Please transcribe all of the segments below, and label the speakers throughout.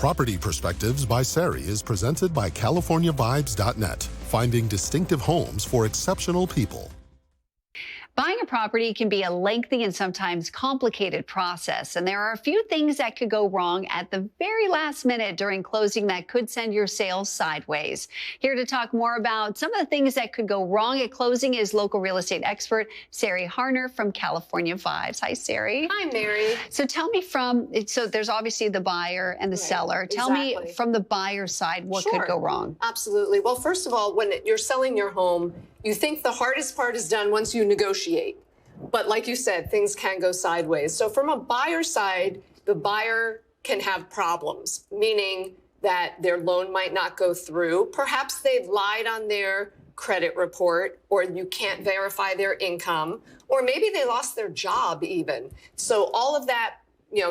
Speaker 1: Property Perspectives by Sari is presented by CaliforniaVibes.net, finding distinctive homes for exceptional people.
Speaker 2: Buying a property can be a lengthy and sometimes complicated process, and there are a few things that could go wrong at the very last minute during closing that could send your sales sideways. Here to talk more about some of the things that could go wrong at closing is local real estate expert Sari Harner from California Vibes. Hi, Sari.
Speaker 3: Hi, Mary.
Speaker 2: So tell me so there's obviously the buyer and the seller. Tell me from the buyer side, what could go wrong?
Speaker 3: Absolutely. Well, first of all, when you're selling your home, you think the hardest part is done once you negotiate. But like you said, things can go sideways. So from a buyer side, the buyer can have problems, meaning that their loan might not go through. Perhaps they've lied on their credit report, or you can't verify their income, or maybe they lost their job even. So all of that,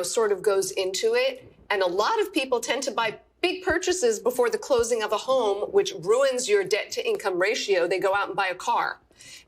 Speaker 3: sort of goes into it. And a lot of people tend to buy big purchases before the closing of a home, which ruins your debt to income ratio. They go out and buy a car.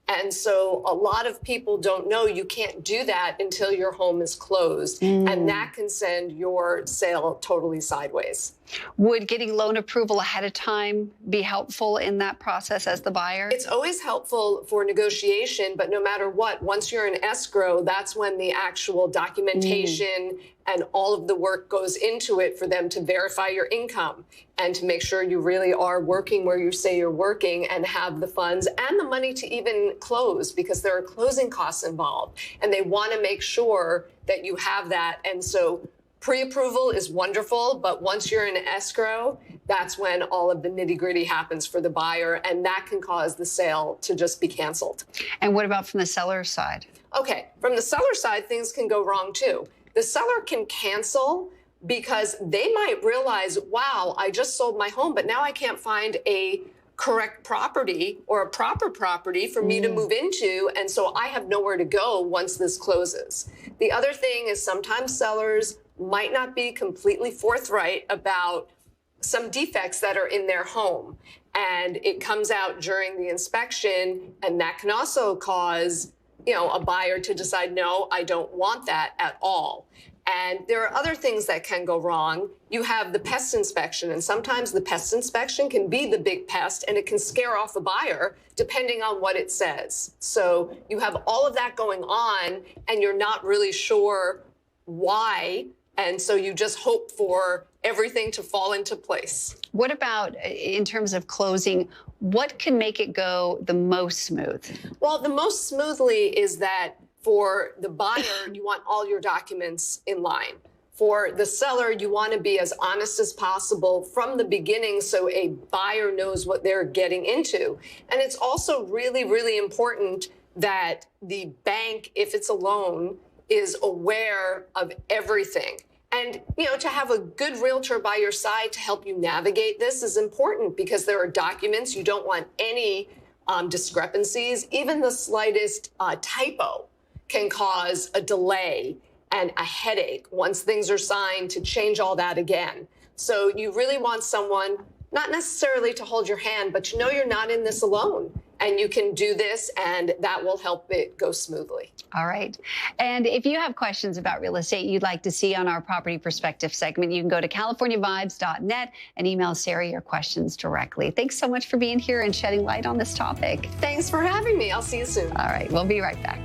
Speaker 3: And so a lot of people don't know you can't do that until your home is closed. And that can send your sale totally sideways.
Speaker 2: Would getting loan approval ahead of time be helpful in that process as the buyer?
Speaker 3: It's always helpful for negotiation, but no matter what, once you're in escrow, that's when the actual documentation and all of the work goes into it for them to verify your income and to make sure you really are working where you say you're working and have the funds and the money to even close, because there are closing costs involved. And they want to make sure that you have that. And so pre-approval is wonderful, but once you're in escrow, that's when all of the nitty-gritty happens for the buyer, and that can cause the sale to just be canceled.
Speaker 2: And what about from the seller's side?
Speaker 3: Okay, from the seller side, things can go wrong too. The seller can cancel because they might realize, wow, I just sold my home, but now I can't find a correct property or a proper property for me to move into, and so I have nowhere to go once this closes. The other thing is sometimes sellers might not be completely forthright about some defects that are in their home, and it comes out during the inspection, and that can also cause a buyer to decide, no, I don't want that at all. And there are other things that can go wrong. You have the pest inspection, and sometimes the pest inspection can be the big pest, and it can scare off a buyer depending on what it says. So you have all of that going on, and you're not really sure why. And so you just hope for everything to fall into place.
Speaker 2: What about in terms of closing? What can make it go the most smooth?
Speaker 3: Well, the most smoothly is that for the buyer, you want all your documents in line. For the seller, you want to be as honest as possible from the beginning so a buyer knows what they're getting into. And it's also really, really important that the bank, if it's a loan, is aware of everything. And, to have a good realtor by your side to help you navigate this is important, because there are documents. You don't want any discrepancies. Even the slightest typo can cause a delay and a headache once things are signed to change all that again. So you really want someone, not necessarily to hold your hand, but you're not in this alone. And you can do this, and that will help it go smoothly.
Speaker 2: All right. And if you have questions about real estate you'd like to see on our Property Perspective segment, you can go to CaliforniaVibes.net and email Sari your questions directly. Thanks so much for being here and shedding light on this topic.
Speaker 3: Thanks for having me. I'll see you soon.
Speaker 2: All right. We'll be right back.